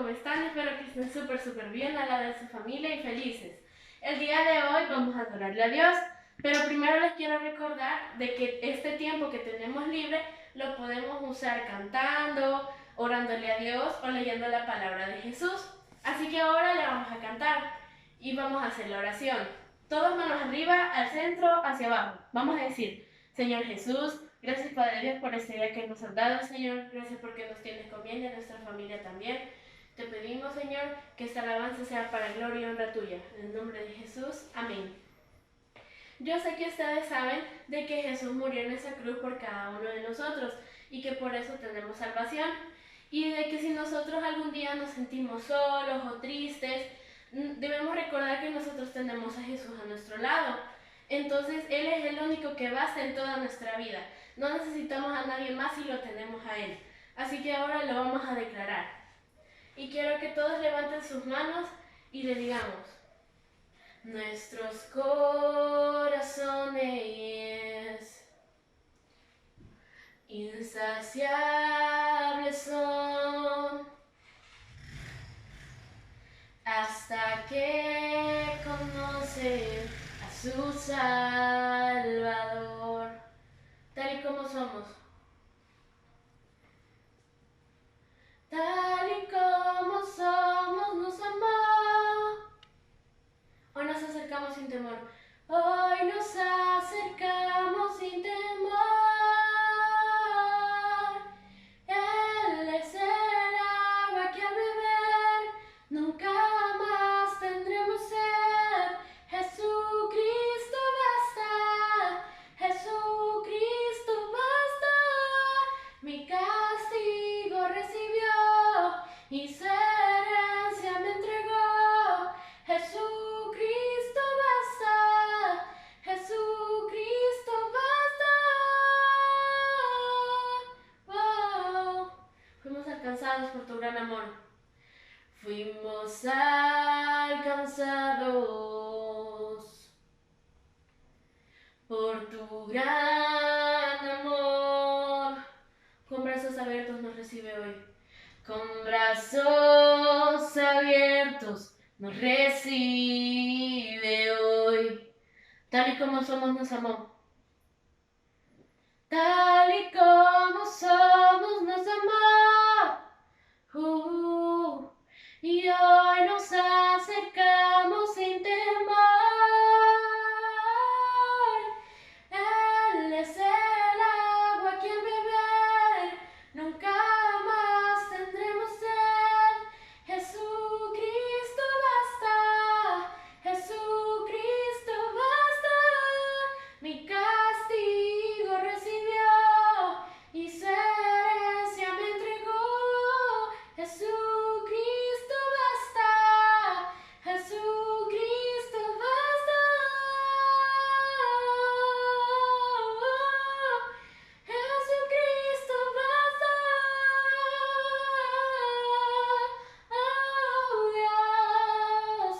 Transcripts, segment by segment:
están? Espero que estén súper bien a la de su familia y felices. El día de hoy vamos a adorarle a Dios, pero primero les quiero recordar de que este tiempo que tenemos libre lo podemos usar cantando, orándole a Dios o leyendo la palabra de Jesús. Así que ahora le vamos a cantar y vamos a hacer la oración. Todos manos arriba, al centro, hacia abajo. Vamos a decir: Señor Jesús, gracias Padre Dios por este día que nos has dado, Señor. Gracias porque nos tienes con bien y a nuestra familia también. Te pedimos, Señor, que esta alabanza sea para gloria y honra tuya. En el nombre de Jesús, amén. Yo sé que ustedes saben de que Jesús murió en esa cruz por cada uno de nosotros y que por eso tenemos salvación. Y de que si nosotros algún día nos sentimos solos o tristes, debemos recordar que nosotros tenemos a Jesús a nuestro lado. Entonces Él es el único que basta en toda nuestra vida. No necesitamos a nadie más si lo tenemos a Él. Así que ahora lo vamos a declarar. Y quiero que todos levanten sus manos y le digamos: nuestros corazones insaciables son hasta que conocen a su Salvador, tal y como somos. Tal y como somos nos amó. Hoy nos acercamos sin temor. Hoy nos acercamos sin temor. Él es el agua que al beber nunca más tendremos sed. Jesucristo basta. Jesucristo basta. Mi castigo recibió y su herencia me entregó. Jesucristo basta. Jesucristo basta. Oh, fuimos alcanzados por tu gran amor. Fuimos alcanzados por tu gran amor. Con brazos abiertos nos recibe hoy. Con brazos abiertos nos recibe hoy. Tal y como somos nos amó. Tal y como somos nos amó. Y hoy nos acercamos sin temor. Él es el agua que al beber nunca más tendremos sed. Jesucristo basta. Jesucristo basta. Mi castigo recibió y su herencia me entregó. Jesucristo basta. Jesucristo basta. Jesucristo basta. Oh Dios.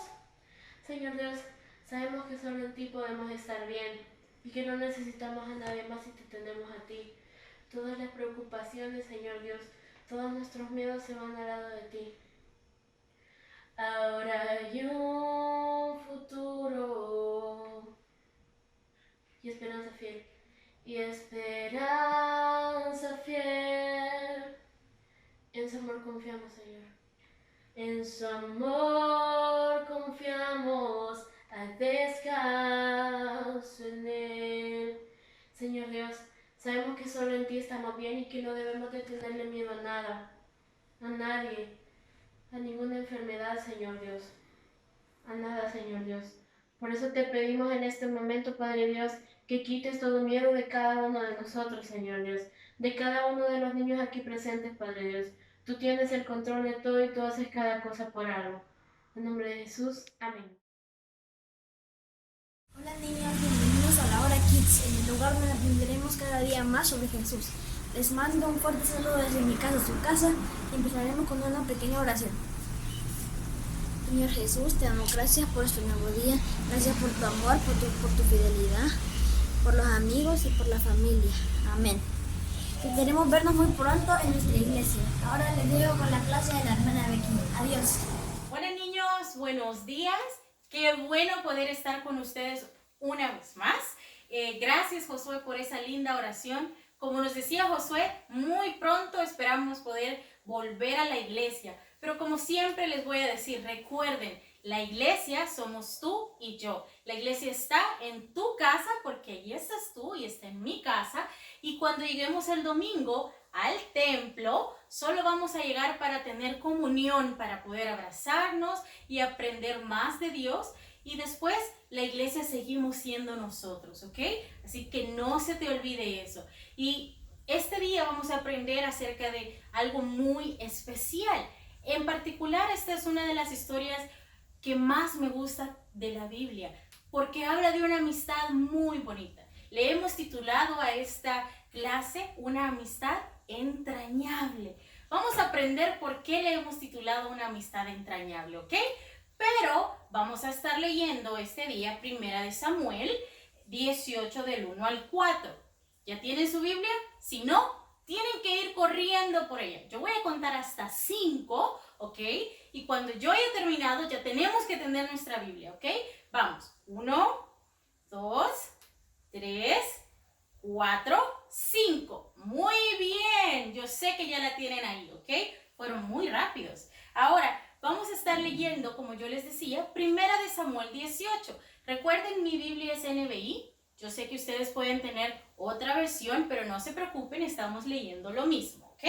Señor Dios, sabemos que solo en ti podemos estar bien y que no necesitamos a nadie más si te tenemos a ti. Todas las preocupaciones, Señor Dios, todos nuestros miedos se van al lado de ti. Ahora hay un futuro y esperanza fiel. Y esperanza fiel. En su amor confiamos, Señor. En su amor confiamos, al descanso en Él. Señor Dios, sabemos que solo en ti estamos bien y que no debemos de tenerle miedo a nada, a nadie, a ninguna enfermedad, Señor Dios, a nada, Señor Dios. Por eso te pedimos en este momento, Padre Dios, que quites todo miedo de cada uno de nosotros, Señor Dios, de cada uno de los niños aquí presentes, Padre Dios. Tú tienes el control de todo y tú haces cada cosa por algo. En nombre de Jesús, amén. Hola niños, bienvenidos a la Hora Kids, en el lugar donde aprenderemos cada día más sobre Jesús. Les mando un fuerte saludo desde mi casa a su casa y empezaremos con una pequeña oración. Señor Jesús, te damos gracias por este nuevo día, gracias por tu amor, por tu fidelidad, por los amigos y por la familia. Amén. que queremos vernos muy pronto en nuestra iglesia. Ahora les dejo con la clase de la hermana Becky. Adiós. Hola niños, buenos días. Qué bueno poder estar con ustedes una vez más. Gracias Josué por esa linda oración. Como nos decía Josué, muy pronto esperamos poder volver a la iglesia. Pero como siempre les voy a decir, recuerden, la iglesia somos tú y yo. La iglesia está en tu casa porque allí estás tú y está en mi casa. Y cuando lleguemos el domingo al templo, solo vamos a llegar para tener comunión, para poder abrazarnos y aprender más de Dios. Y después la iglesia seguimos siendo nosotros, ¿ok? Así que no se te olvide eso. Y este día vamos a aprender acerca de algo muy especial. En particular, esta es una de las historias que más me gusta de la Biblia, porque habla de una amistad muy bonita. Le hemos titulado a esta clase Una amistad entrañable. Vamos a aprender por qué le hemos titulado Una amistad entrañable, ¿ok? Pero vamos a estar leyendo este día 1 Samuel 18 del 1 al 4. ¿Ya tienen su Biblia? Si no, tienen que ir corriendo por ella. Yo voy a contar hasta 5, ¿ok? Y cuando yo haya terminado, ya tenemos que tener nuestra Biblia, ¿ok? Vamos. 1, 2, 3, 4, 5. Muy bien. Yo sé que ya la tienen ahí, ¿ok? Fueron muy rápidos. Ahora, vamos a estar leyendo, como yo les decía, 1 Samuel 18. Recuerden, mi Biblia es NBI. Yo sé que ustedes pueden tener otra versión, pero no se preocupen, estamos leyendo lo mismo, ¿ok?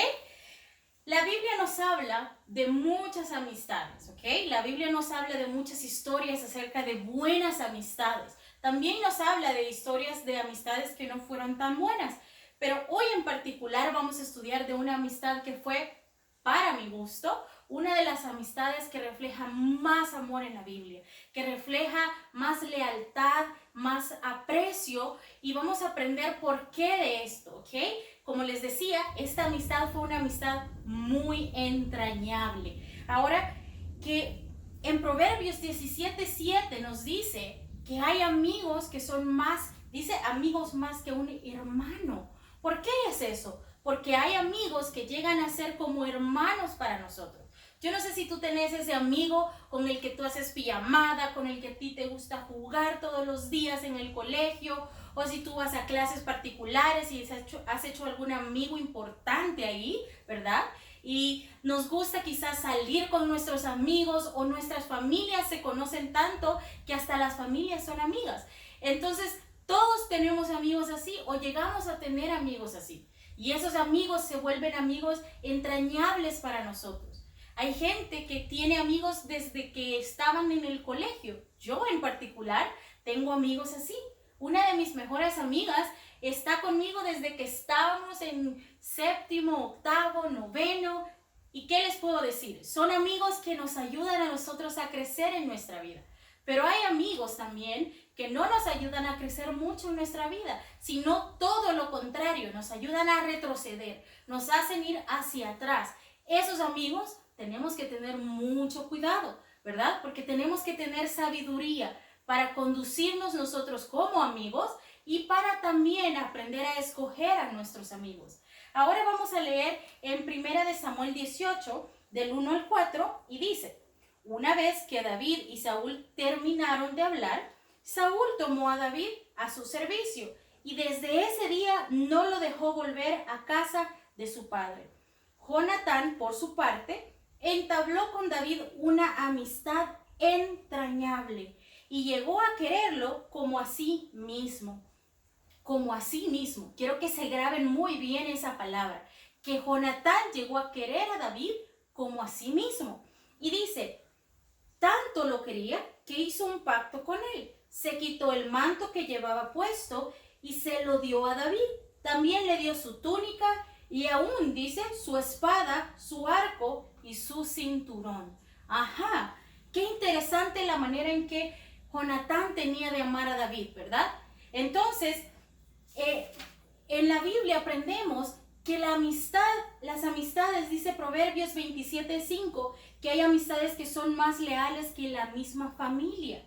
La Biblia nos habla de muchas amistades, ¿ok? La Biblia nos habla de muchas historias acerca de buenas amistades. También nos habla de historias de amistades que no fueron tan buenas. Pero hoy en particular vamos a estudiar de una amistad que fue, para mi gusto, una de las amistades que refleja más amor en la Biblia, que refleja más lealtad, más aprecio, y vamos a aprender por qué de esto, ¿ok? Como les decía, esta amistad fue una amistad muy entrañable. Ahora que en Proverbios 17:7 nos dice que hay amigos que son más, dice amigos más que un hermano. ¿Por qué es eso? Porque hay amigos que llegan a ser como hermanos para nosotros. Yo no sé si tú tenés ese amigo con el que tú haces pijamada, con el que a ti te gusta jugar todos los días en el colegio, o si tú vas a clases particulares y has hecho algún amigo importante ahí, ¿verdad? Y nos gusta quizás salir con nuestros amigos, o nuestras familias se conocen tanto que hasta las familias son amigas. Entonces, todos tenemos amigos así o llegamos a tener amigos así. Y esos amigos se vuelven amigos entrañables para nosotros. Hay gente que tiene amigos desde que estaban en el colegio. Yo en particular tengo amigos así. Una de mis mejores amigas está conmigo desde que estábamos en 7º, 8º, 9º. ¿Y qué les puedo decir? Son amigos que nos ayudan a nosotros a crecer en nuestra vida. Pero hay amigos también que no nos ayudan a crecer mucho en nuestra vida, sino todo lo contrario, nos ayudan a retroceder, nos hacen ir hacia atrás. Esos amigos tenemos que tener mucho cuidado, ¿verdad? Porque tenemos que tener sabiduría para conducirnos nosotros como amigos y para también aprender a escoger a nuestros amigos. Ahora vamos a leer en 1 Samuel 18, del 1 al 4, y dice: una vez que David y Saúl terminaron de hablar, Saúl tomó a David a su servicio y desde ese día no lo dejó volver a casa de su padre. Jonatán, por su parte, entabló con David una amistad entrañable y llegó a quererlo como a sí mismo. Como a sí mismo. Quiero que se graben muy bien esa palabra. Que Jonatán llegó a querer a David como a sí mismo. Y dice, tanto lo quería que hizo un pacto con él. Se quitó el manto que llevaba puesto y se lo dio a David. También le dio su túnica y aún, dice, su espada, su arco y su cinturón. Ajá, qué interesante la manera en que Jonatán tenía de amar a David, ¿verdad? Entonces, en la Biblia aprendemos que las amistades, dice Proverbios 27:5, que hay amistades que son más leales que la misma familia.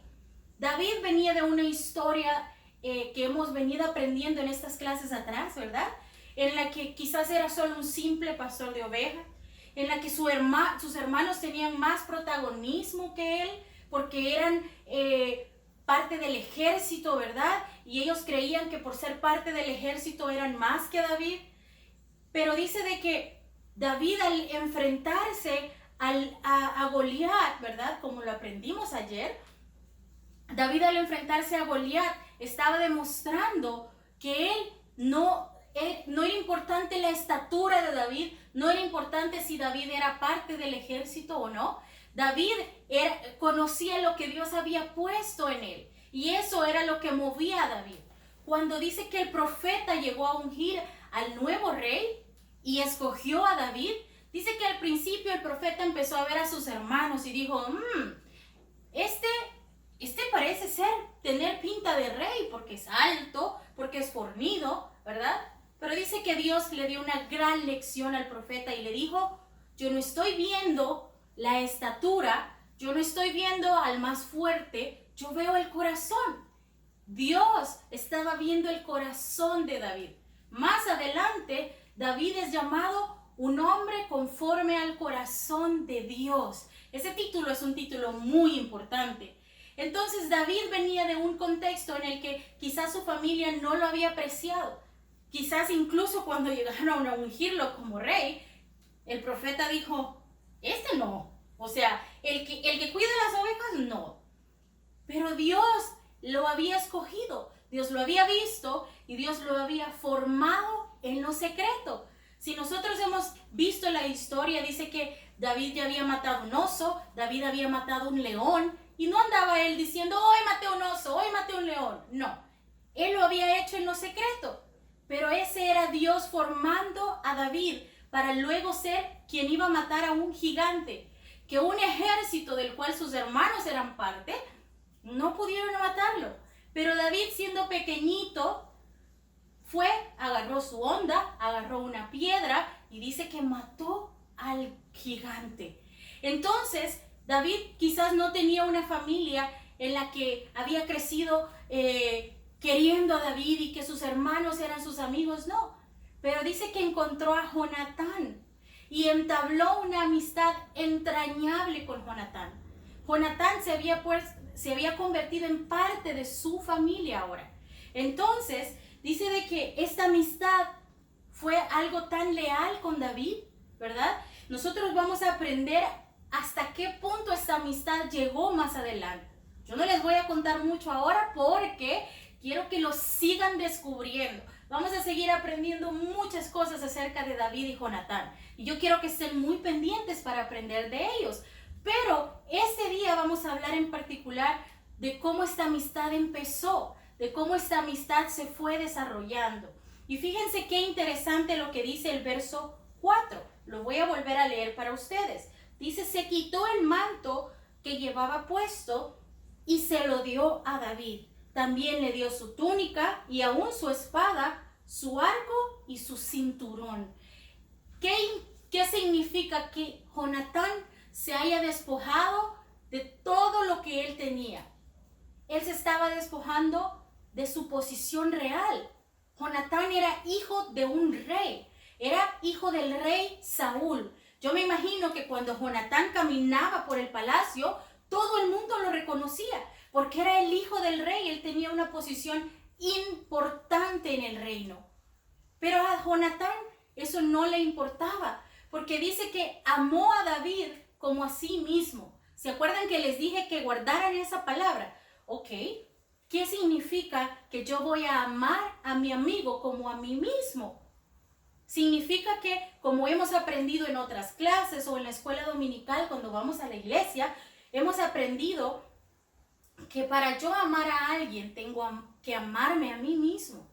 David venía de una historia que hemos venido aprendiendo en estas clases atrás, ¿verdad? en la que quizás era solo un simple pastor de ovejas, en la que sus hermanos tenían más protagonismo que él, porque eran parte del ejército, ¿verdad? Y ellos creían que por ser parte del ejército eran más que David. Pero dice de que David, al enfrentarse a Goliat, ¿verdad? Como lo aprendimos ayer, David, al enfrentarse a Goliat, estaba demostrando que él no era importante la estatura de David, no era importante si David era parte del ejército o no. David conocía lo que Dios había puesto en él, y eso era lo que movía a David. Cuando dice que el profeta llegó a ungir al nuevo rey y escogió a David, dice que al principio el profeta empezó a ver a sus hermanos y dijo, este parece tener pinta de rey, porque es alto, porque es fornido, ¿verdad? Pero dice que Dios le dio una gran lección al profeta y le dijo, yo no estoy viendo la estatura, yo no estoy viendo al más fuerte, yo veo el corazón. Dios estaba viendo el corazón de David. Más adelante, David es llamado un hombre conforme al corazón de Dios. Ese título es un título muy importante. Entonces David venía de un contexto en el que quizás su familia no lo había apreciado. Quizás incluso cuando llegaron a ungirlo como rey, el profeta dijo, este no. O sea, el que cuida las ovejas, no. Pero Dios lo había escogido, Dios lo había visto y Dios lo había formado en lo secreto. Si nosotros hemos visto la historia, dice que David ya había matado un oso, David había matado un león, y no andaba él diciendo, hoy maté un oso, hoy maté un león. No, él lo había hecho en lo secreto. Pero ese era Dios formando a David para luego ser quien iba a matar a un gigante, que un ejército del cual sus hermanos eran parte, no pudieron matarlo. Pero David, siendo pequeñito, agarró su honda, agarró una piedra y dice que mató al gigante. Entonces, David quizás no tenía una familia en la que había crecido queriendo a David y que sus hermanos eran sus amigos, no. Pero dice que encontró a Jonatán y entabló una amistad entrañable con Jonatán. Jonatán se había convertido en parte de su familia ahora. Entonces, dice de que esta amistad fue algo tan leal con David, ¿verdad? Nosotros vamos a aprender hasta qué punto esta amistad llegó más adelante. Yo no les voy a contar mucho ahora porque quiero que lo sigan descubriendo. Vamos a seguir aprendiendo muchas cosas acerca de David y Jonatán. Y yo quiero que estén muy pendientes para aprender de ellos. Pero este día vamos a hablar en particular de cómo esta amistad empezó, de cómo esta amistad se fue desarrollando. Y fíjense qué interesante lo que dice el verso 4. Lo voy a volver a leer para ustedes. Dice, se quitó el manto que llevaba puesto y se lo dio a David. También le dio su túnica y aún su espada, su arco y su cinturón. ¿Qué significa que Jonatán se haya despojado de todo lo que él tenía? Él se estaba despojando de su posición real. Jonatán era hijo de un rey, era hijo del rey Saúl. Yo me imagino que cuando Jonatán caminaba por el palacio, todo el mundo lo reconocía, porque era el hijo del rey, él tenía una posición importante en el reino. Pero a Jonatán eso no le importaba, porque dice que amó a David como a sí mismo. ¿Se acuerdan que les dije que guardaran esa palabra? Ok, ¿qué significa que yo voy a amar a mi amigo como a mí mismo? Significa que, como hemos aprendido en otras clases o en la escuela dominical cuando vamos a la iglesia, hemos aprendido que para yo amar a alguien tengo que amarme a mí mismo,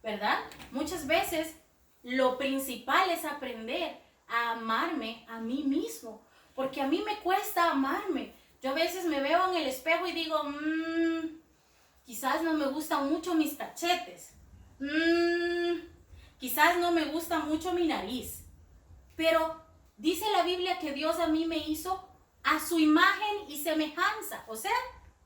¿verdad? Muchas veces lo principal es aprender a amarme a mí mismo, porque a mí me cuesta amarme. Yo a veces me veo en el espejo y digo, quizás no me gustan mucho mis cachetes, quizás no me gusta mucho mi nariz, pero dice la Biblia que Dios a mí me hizo a su imagen y semejanza, o sea,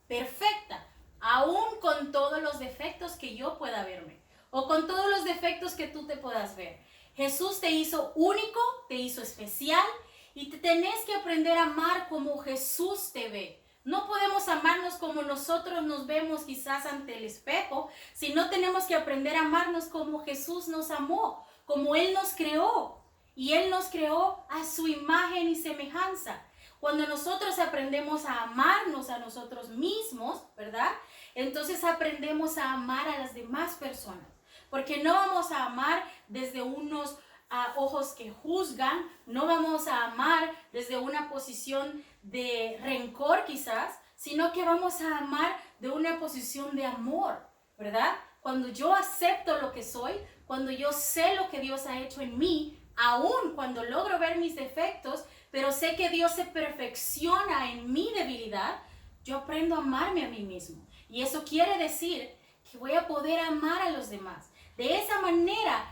perfecta, aún con todos los defectos que yo pueda verme. o con todos los defectos que tú te puedas ver. Jesús te hizo único, te hizo especial y te tenés que aprender a amar como Jesús te ve. No podemos amarnos como nosotros nos vemos quizás ante el espejo, sino tenemos que aprender a amarnos como Jesús nos amó, como Él nos creó. Y Él nos creó a su imagen y semejanza. Cuando nosotros aprendemos a amarnos a nosotros mismos, ¿verdad? Entonces aprendemos a amar a las demás personas. Porque no vamos a amar desde unos ojos que juzgan, no vamos a amar desde una posición de rencor quizás, sino que vamos a amar de una posición de amor, ¿verdad? Cuando yo acepto lo que soy, cuando yo sé lo que Dios ha hecho en mí, aún cuando logro ver mis defectos, pero sé que Dios se perfecciona en mi debilidad, yo aprendo a amarme a mí mismo. Y eso quiere decir que voy a poder amar a los demás. De esa manera,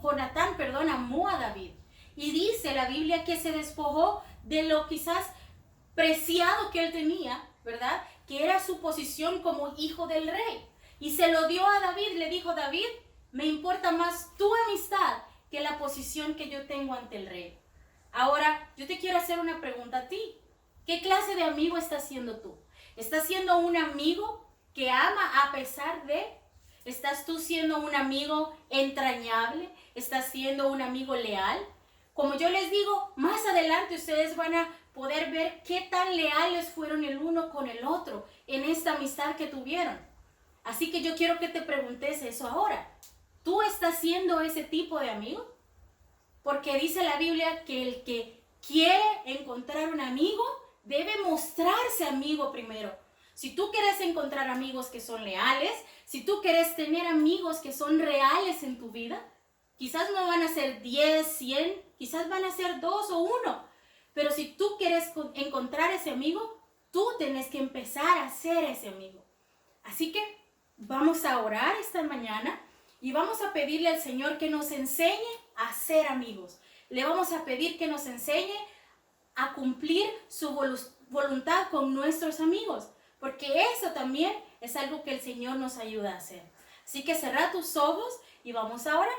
Jonatán amó a David. Y dice la Biblia que se despojó de lo quizás preciado que él tenía, ¿verdad? Que era su posición como hijo del rey. Y se lo dio a David, le dijo: David, me importa más tu amistad que la posición que yo tengo ante el rey. Ahora, yo te quiero hacer una pregunta a ti. ¿Qué clase de amigo estás siendo tú? ¿Estás siendo un amigo que ama a pesar de? ¿Estás tú siendo un amigo entrañable? ¿Estás siendo un amigo leal? Como yo les digo, más adelante ustedes van a poder ver qué tan leales fueron el uno con el otro en esta amistad que tuvieron. Así que yo quiero que te preguntes eso ahora. ¿Tú estás siendo ese tipo de amigo? Porque dice la Biblia que el que quiere encontrar un amigo debe mostrarse amigo primero. Si tú quieres encontrar amigos que son leales, si tú quieres tener amigos que son reales en tu vida, quizás no van a ser 10, 100, quizás van a ser 2 o 1. Pero si tú quieres encontrar ese amigo, tú tienes que empezar a ser ese amigo. Así que vamos a orar esta mañana y vamos a pedirle al Señor que nos enseñe a ser amigos. Le vamos a pedir que nos enseñe a cumplir su voluntad con nuestros amigos, porque eso también es algo que el Señor nos ayuda a hacer. Así que cerra tus ojos y vamos a orar.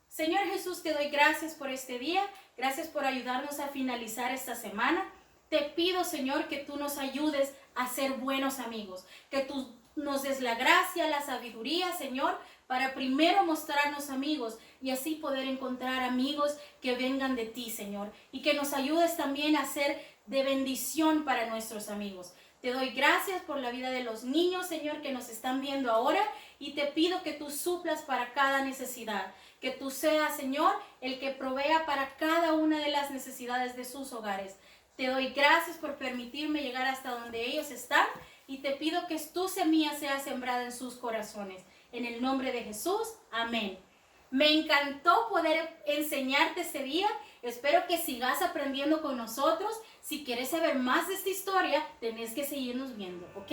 Señor Jesús, te doy gracias por este día, gracias por ayudarnos a finalizar esta semana. Te pido, Señor, que tú nos ayudes a ser buenos amigos, que tú nos des la gracia, la sabiduría, Señor, para primero mostrarnos amigos y así poder encontrar amigos que vengan de ti, Señor, y que nos ayudes también a ser de bendición para nuestros amigos. Te doy gracias por la vida de los niños, Señor, que nos están viendo ahora, y te pido que tú suplas para cada necesidad, que tú seas, Señor, el que provea para cada una de las necesidades de sus hogares. Te doy gracias por permitirme llegar hasta donde ellos están, y te pido que tu semilla sea sembrada en sus corazones. En el nombre de Jesús, amén. Me encantó poder enseñarte este día. Espero que sigas aprendiendo con nosotros. Si quieres saber más de esta historia, tenés que seguirnos viendo, ¿ok?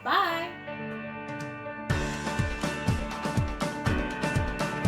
Bye.